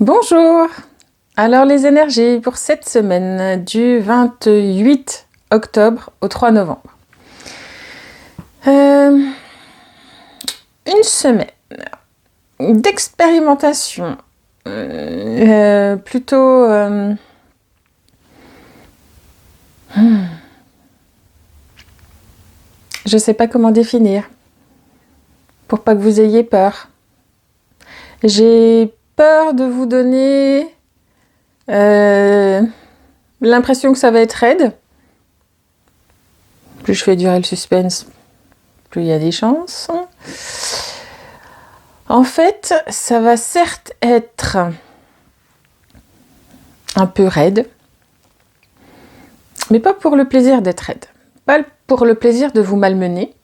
Bonjour! Alors les énergies pour cette semaine du 28 octobre au 3 novembre. Une semaine d'expérimentation plutôt je sais pas comment définir pour pas que vous ayez peur. J'ai peur de vous donner l'impression que ça va être raide. Plus je fais durer le suspense, plus il y a des chances. En fait, ça va certes être un peu raide, mais pas pour le plaisir d'être raide, pas pour le plaisir de vous malmener,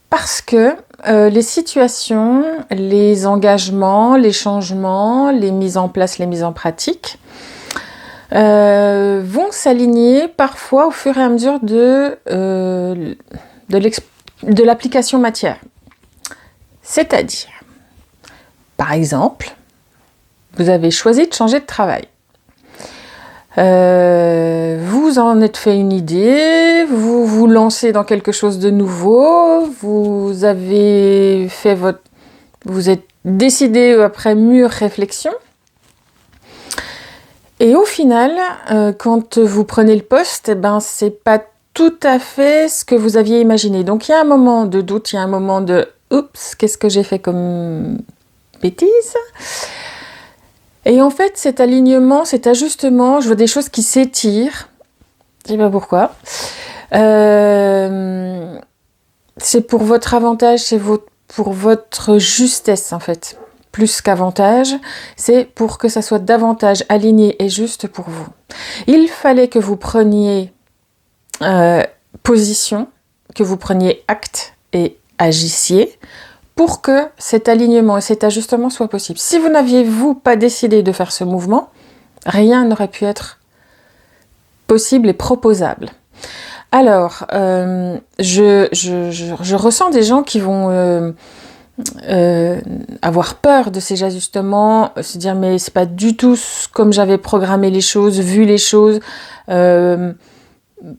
parce que les situations, les engagements, les changements, les mises en place, les mises en pratique vont s'aligner parfois au fur et à mesure de l'application matière. C'est-à-dire, par exemple, vous avez choisi de changer de travail. Vous en êtes fait une idée, vous vous lancez dans quelque chose de nouveau, vous êtes décidé après mûre réflexion. Et au final, quand vous prenez le poste, c'est pas tout à fait ce que vous aviez imaginé. Donc il y a un moment de doute, il y a un moment de « Oups, qu'est-ce que j'ai fait comme bêtise ?» Et en fait, cet alignement, cet ajustement, je vois des choses qui s'étirent. Je sais pas pourquoi. C'est pour votre avantage, pour votre justesse en fait. Plus qu'avantage, c'est pour que ça soit davantage aligné et juste pour vous. Il fallait que vous preniez position, que vous preniez acte et agissiez pour que cet alignement et cet ajustement soit possible. Si vous n'aviez pas décidé de faire ce mouvement, rien n'aurait pu être possible et proposable. Alors, je ressens des gens qui vont avoir peur de ces ajustements, se dire mais c'est pas du tout comme j'avais programmé les choses, vu les choses.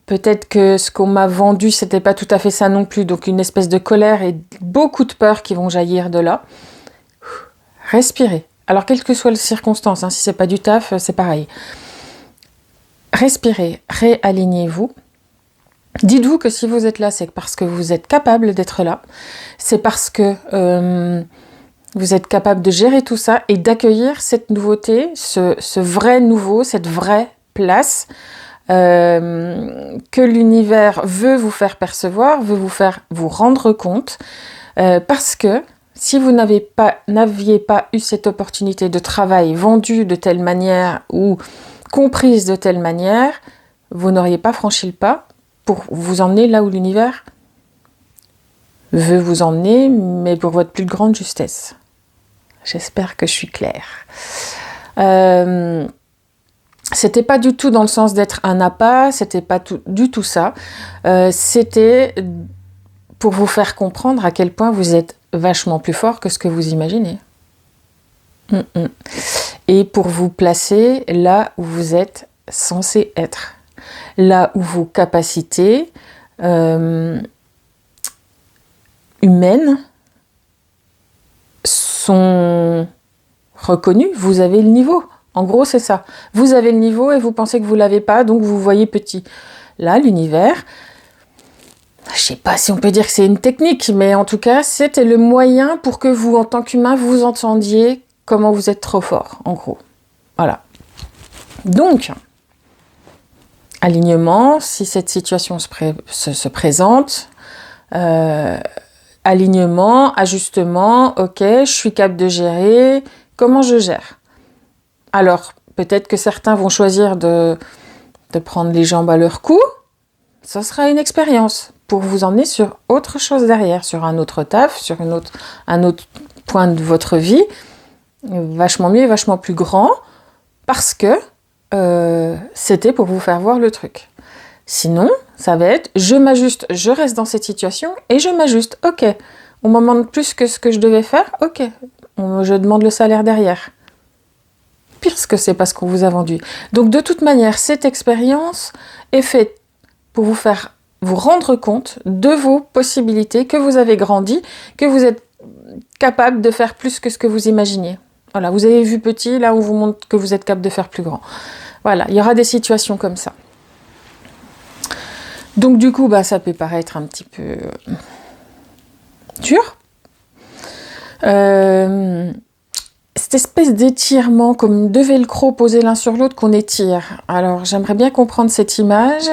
Peut-être que ce qu'on m'a vendu, c'était pas tout à fait ça non plus. Donc une espèce de colère et beaucoup de peur qui vont jaillir de là. Respirez. Alors quelle que soit la circonstance, si c'est pas du taf, c'est pareil. Respirez, réalignez-vous. Dites-vous que si vous êtes là, c'est parce que vous êtes capable d'être là. C'est parce que vous êtes capable de gérer tout ça et d'accueillir cette nouveauté, ce vrai nouveau, cette vraie place que l'univers veut vous faire percevoir, veut vous faire vous rendre compte, parce que si vous n'aviez pas eu cette opportunité de travail vendue de telle manière ou comprise de telle manière, vous n'auriez pas franchi le pas pour vous emmener là où l'univers veut vous emmener, mais pour votre plus grande justesse. J'espère que je suis claire. C'était pas du tout dans le sens d'être un appât, c'était pas du tout ça. C'était pour vous faire comprendre à quel point vous êtes vachement plus fort que ce que vous imaginez. Et pour vous placer là où vous êtes censé être. Là où vos capacités humaines sont reconnues, vous avez le niveau. En gros, c'est ça. Vous avez le niveau et vous pensez que vous ne l'avez pas, donc vous voyez petit. Là, l'univers, je ne sais pas si on peut dire que c'est une technique, mais en tout cas, c'était le moyen pour que vous, en tant qu'humain, vous entendiez comment vous êtes trop fort, en gros. Voilà. Donc, alignement, si cette situation se présente, alignement, ajustement, ok, je suis capable de gérer, comment je gère ? Alors, peut-être que certains vont choisir de prendre les jambes à leur cou, ça sera une expérience pour vous emmener sur autre chose derrière, sur un autre taf, sur un autre point de votre vie, vachement mieux et vachement plus grand, parce que c'était pour vous faire voir le truc. Sinon, ça va être, je m'ajuste, je reste dans cette situation et je m'ajuste. Ok, on m'en demande plus que ce que je devais faire, ok, je demande le salaire derrière. puisque c'est pas ce qu'on vous a vendu. Donc de toute manière, cette expérience est faite pour vous faire vous rendre compte de vos possibilités, que vous avez grandi, que vous êtes capable de faire plus que ce que vous imaginiez. Voilà, vous avez vu petit, là on vous montre que vous êtes capable de faire plus grand. Voilà, il y aura des situations comme ça. Donc du coup, ça peut paraître un petit peu dur. Cette espèce d'étirement comme deux velcro posés l'un sur l'autre qu'on étire. Alors j'aimerais bien comprendre cette image.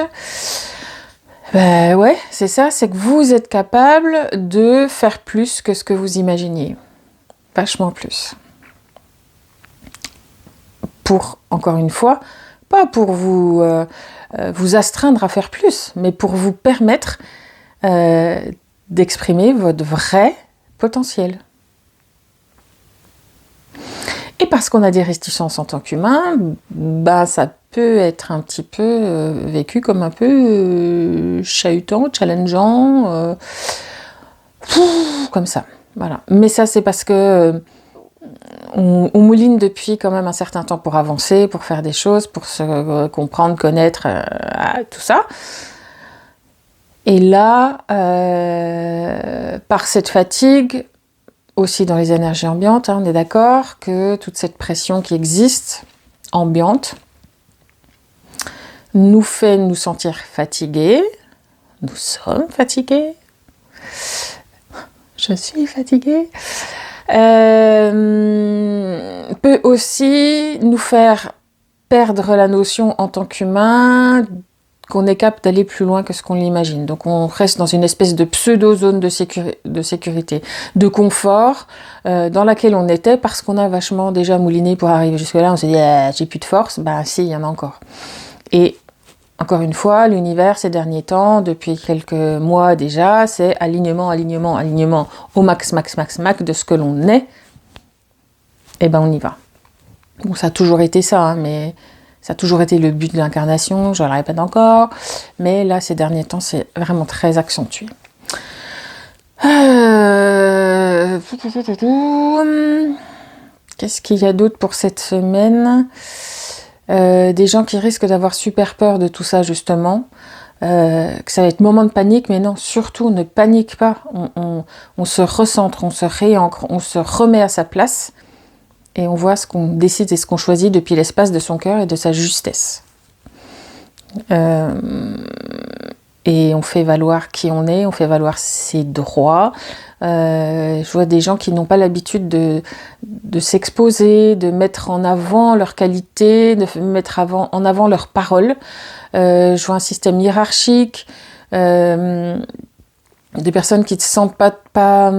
Ouais, c'est ça, c'est que vous êtes capable de faire plus que ce que vous imaginiez. Vachement plus. Pour, encore une fois, pas pour vous astreindre à faire plus, mais pour vous permettre d'exprimer votre vrai potentiel. Et parce qu'on a des réticences en tant qu'humain, ça peut être un petit peu vécu comme un peu chahutant, challengeant, comme ça. Voilà. Mais ça, c'est parce que on mouline depuis quand même un certain temps pour avancer, pour faire des choses, pour se comprendre, connaître, tout ça. Et là, par cette fatigue, aussi dans les énergies ambiantes, on est d'accord que toute cette pression qui existe, ambiante, nous fait nous sentir fatigués. Nous sommes fatigués. Je suis fatiguée. Peut aussi nous faire perdre la notion en tant qu'humain qu'on est capable d'aller plus loin que ce qu'on l'imagine. Donc on reste dans une espèce de pseudo-zone de sécurité, de confort, dans laquelle on était parce qu'on a vachement déjà mouliné pour arriver jusque-là. On s'est dit, j'ai plus de force. Si, il y en a encore. Et encore une fois, l'univers ces derniers temps, depuis quelques mois déjà, c'est alignement au max de ce que l'on est. Et on y va. Bon, ça a toujours été ça, mais ça a toujours été le but de l'incarnation, je le répète encore, mais là, ces derniers temps, c'est vraiment très accentué. Qu'est-ce qu'il y a d'autre pour cette semaine ? Des gens qui risquent d'avoir super peur de tout ça, justement. Que ça va être moment de panique, mais non, surtout, ne panique pas. On se recentre, on se réancre, on se remet à sa place. Et on voit ce qu'on décide et ce qu'on choisit depuis l'espace de son cœur et de sa justesse. Et on fait valoir qui on est, on fait valoir ses droits. Je vois des gens qui n'ont pas l'habitude de s'exposer, de mettre en avant leurs qualités, de mettre en avant leurs paroles. Je vois un système hiérarchique, des personnes qui ne se sentent pas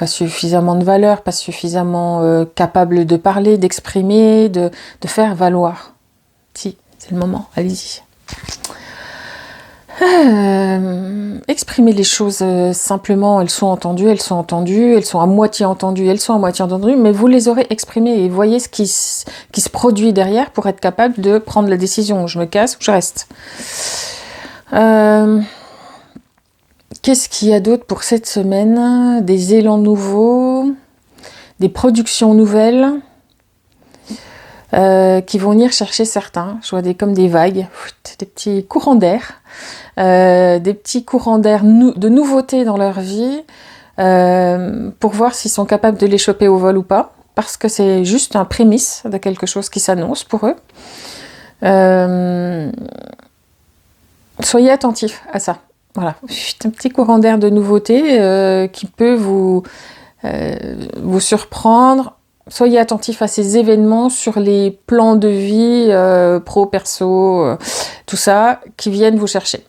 suffisamment de valeur, pas suffisamment capable de parler, d'exprimer, de faire valoir. Si, c'est le moment, allez-y. Exprimer les choses simplement, elles sont entendues, elles sont à moitié entendues, mais vous les aurez exprimées et voyez ce qui se produit derrière pour être capable de prendre la décision. Je me casse ou je reste. Qu'est-ce qu'il y a d'autre pour cette semaine ? Des élans nouveaux, des productions nouvelles qui vont venir chercher certains. Je vois comme des vagues, des petits courants d'air, de nouveautés dans leur vie pour voir s'ils sont capables de les choper au vol ou pas, parce que c'est juste un prémisse de quelque chose qui s'annonce pour eux. Soyez attentifs à ça. Voilà, un petit courant d'air de nouveauté qui peut vous surprendre. Soyez attentifs à ces événements sur les plans de vie, pro, perso, tout ça, qui viennent vous chercher.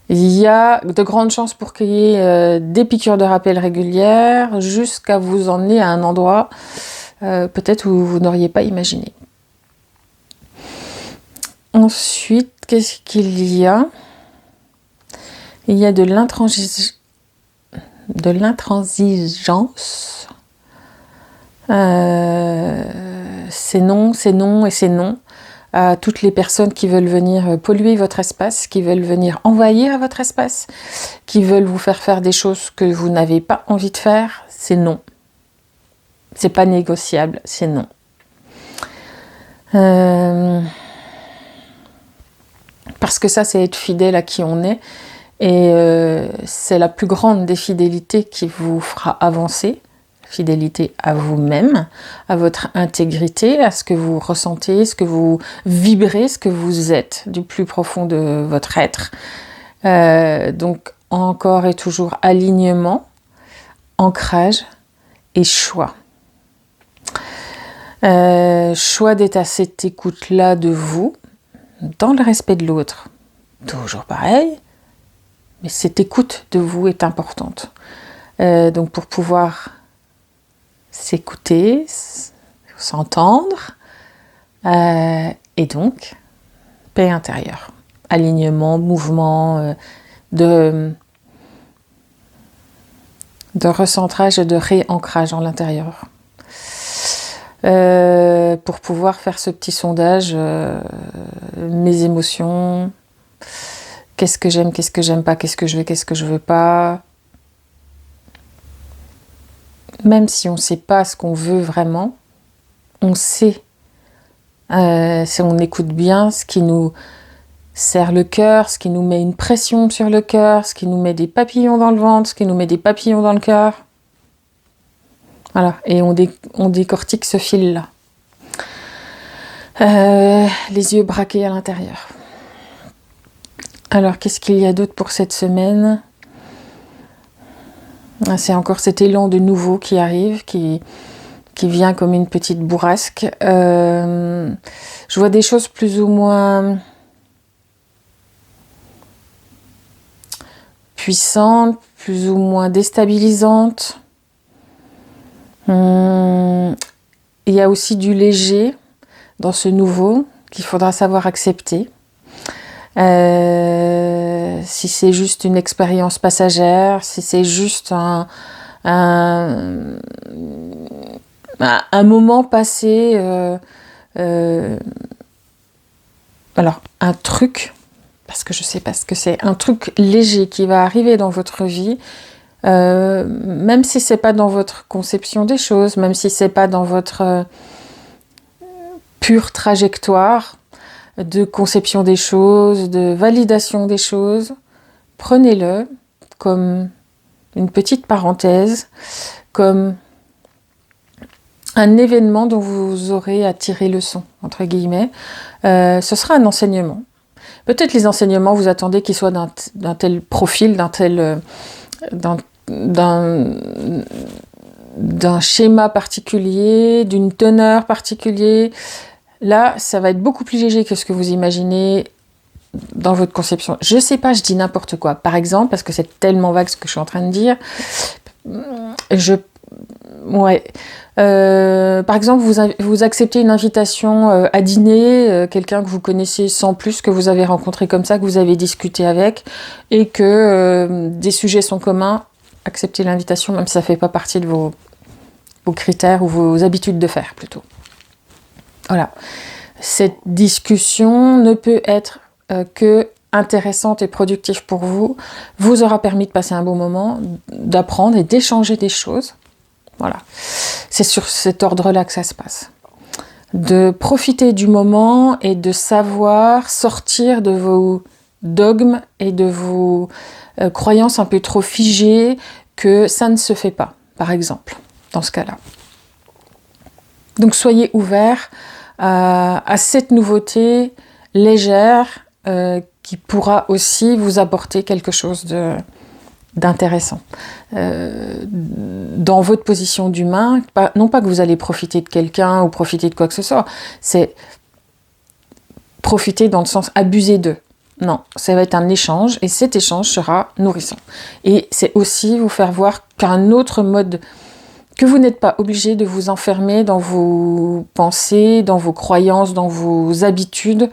Il y a de grandes chances pour qu'il y ait des piqûres de rappel régulières jusqu'à vous emmener à un endroit peut-être où vous n'auriez pas imaginé. Ensuite, qu'est-ce qu'il y a ? Il y a de l'intransigeance. C'est non et c'est non. à toutes les personnes qui veulent venir polluer votre espace, qui veulent venir envahir votre espace, qui veulent vous faire des choses que vous n'avez pas envie de faire. C'est non. C'est pas négociable, c'est non. Parce que ça, c'est être fidèle à qui on est. Et c'est la plus grande des fidélités qui vous fera avancer. Fidélité à vous-même, à votre intégrité, à ce que vous ressentez, ce que vous vibrez, ce que vous êtes du plus profond de votre être. Donc encore et toujours alignement, ancrage et choix. Choix d'être à cette écoute-là de vous, dans le respect de l'autre. Toujours pareil, mais cette écoute de vous est importante. Donc pour pouvoir s'écouter, s'entendre, et donc paix intérieure, alignement, mouvement, de recentrage et de réancrage en l'intérieur. Pour pouvoir faire ce petit sondage, mes émotions, qu'est-ce que j'aime pas, qu'est-ce que je veux pas. Même si on ne sait pas ce qu'on veut vraiment, on sait, si on écoute bien, ce qui nous serre le cœur, ce qui nous met une pression sur le cœur, ce qui nous met des papillons dans le ventre, ce qui nous met des papillons dans le cœur. Voilà, et on décortique ce fil-là. Les yeux braqués à l'intérieur. Alors, qu'est-ce qu'il y a d'autre pour cette semaine ? C'est encore cet élan de nouveau qui arrive, qui vient comme une petite bourrasque. Je vois des choses plus ou moins puissantes, plus ou moins déstabilisantes. Il y a aussi du léger dans ce nouveau qu'il faudra savoir accepter. Si c'est juste une expérience passagère, si c'est juste un moment passé, alors un truc, parce que je sais pas ce que c'est, un truc léger qui va arriver dans votre vie, même si c'est pas dans votre conception des choses, même si c'est pas dans votre pure trajectoire de conception des choses, de validation des choses, prenez-le comme une petite parenthèse, comme un événement dont vous aurez à tirer leçon, entre guillemets. Ce sera un enseignement. Peut-être les enseignements, vous attendez qu'ils soient d'un tel profil, d'un schéma particulier, d'une teneur particulière. Là, ça va être beaucoup plus léger que ce que vous imaginez dans votre conception. Je sais pas, je dis n'importe quoi. Par exemple, parce que c'est tellement vague ce que je suis en train de dire, par exemple, vous acceptez une invitation à dîner, quelqu'un que vous connaissez sans plus, que vous avez rencontré comme ça, que vous avez discuté avec, et que des sujets sont communs, acceptez l'invitation, même si ça ne fait pas partie de vos critères ou vos habitudes de faire, plutôt. Voilà. Cette discussion ne peut être que intéressante et productive pour vous, vous aura permis de passer un bon moment, d'apprendre et d'échanger des choses. Voilà. C'est sur cet ordre-là que ça se passe. De profiter du moment et de savoir sortir de vos dogmes et de vos croyances un peu trop figées que ça ne se fait pas, par exemple, dans ce cas-là. Donc soyez ouverts à cette nouveauté légère qui pourra aussi vous apporter quelque chose d'intéressant. Dans votre position d'humain, non pas que vous allez profiter de quelqu'un ou profiter de quoi que ce soit, c'est profiter dans le sens abuser d'eux. Non, ça va être un échange et cet échange sera nourrissant. Et c'est aussi vous faire voir qu'un autre mode, que vous n'êtes pas obligé de vous enfermer dans vos pensées, dans vos croyances, dans vos habitudes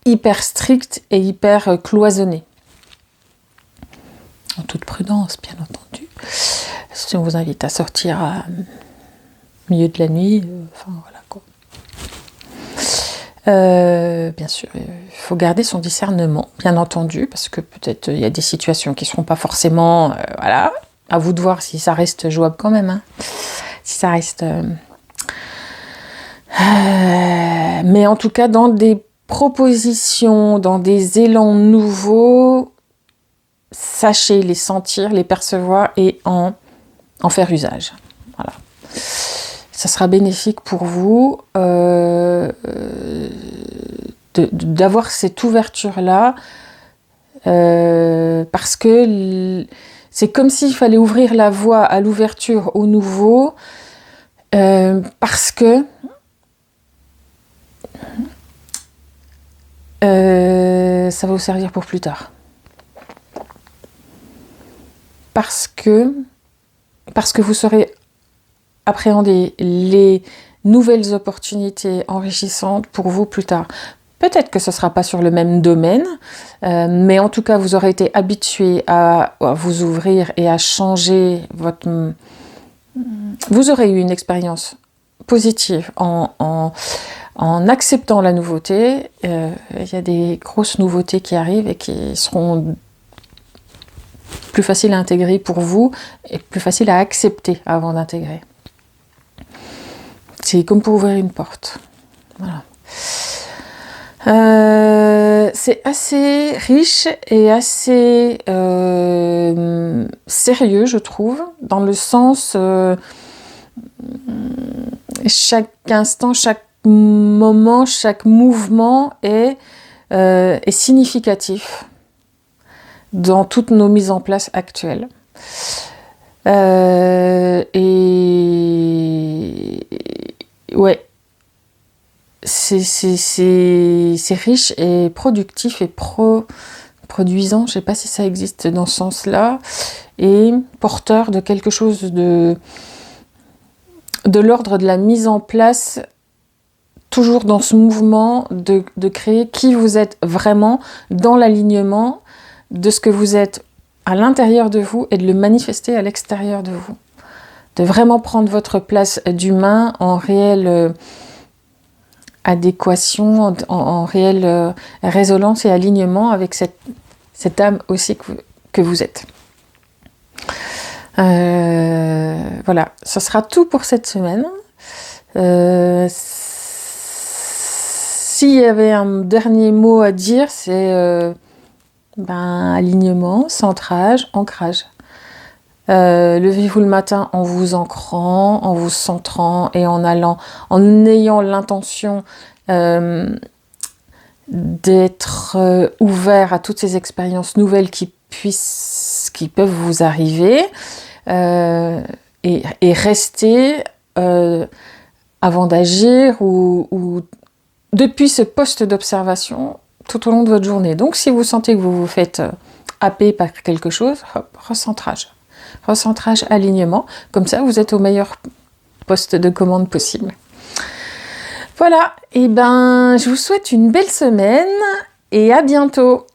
hyper strictes et hyper cloisonnées. En toute prudence, bien entendu. Si on vous invite à sortir à milieu de la nuit, enfin voilà quoi. Bien sûr, il faut garder son discernement, bien entendu, parce que peut-être il y a des situations qui ne seront pas forcément... voilà, à vous de voir si ça reste jouable quand même. Hein. Si ça reste... mais en tout cas, dans des propositions, dans des élans nouveaux, sachez les sentir, les percevoir et en faire usage. Voilà. Ça sera bénéfique pour vous d'avoir cette ouverture-là parce que c'est comme s'il fallait ouvrir la voie à l'ouverture au nouveau parce que ça va vous servir pour plus tard. Parce que vous saurez appréhender les nouvelles opportunités enrichissantes pour vous plus tard. Peut-être que ce ne sera pas sur le même domaine, mais en tout cas, vous aurez été habitué à vous ouvrir et à changer votre... Vous aurez eu une expérience positive en acceptant la nouveauté. Il y a des grosses nouveautés qui arrivent et qui seront plus faciles à intégrer pour vous et plus faciles à accepter avant d'intégrer. C'est comme pour ouvrir une porte. Voilà. C'est assez riche et assez sérieux, je trouve, dans le sens chaque instant, chaque moment, chaque mouvement est significatif dans toutes nos mises en place actuelles. Et ouais, c'est riche et productif et produisant, je sais pas si ça existe dans ce sens-là, et porteur de quelque chose de l'ordre de la mise en place, toujours dans ce mouvement de créer qui vous êtes vraiment dans l'alignement de ce que vous êtes à l'intérieur de vous et de le manifester à l'extérieur de vous. De vraiment prendre votre place d'humain en réelle adéquation, en réelle résonance et alignement avec cette âme aussi que vous êtes. Voilà, ce sera tout pour cette semaine. S'il y avait un dernier mot à dire, c'est alignement, centrage, ancrage. Levez-vous le matin en vous ancrant, en vous centrant et en ayant l'intention d'être ouvert à toutes ces expériences nouvelles qui peuvent vous arriver et rester avant d'agir ou depuis ce poste d'observation tout au long de votre journée. Donc si vous sentez que vous vous faites happer par quelque chose, hop, recentrage, alignement, comme ça vous êtes au meilleur poste de commande possible. Voilà, et je vous souhaite une belle semaine et à bientôt.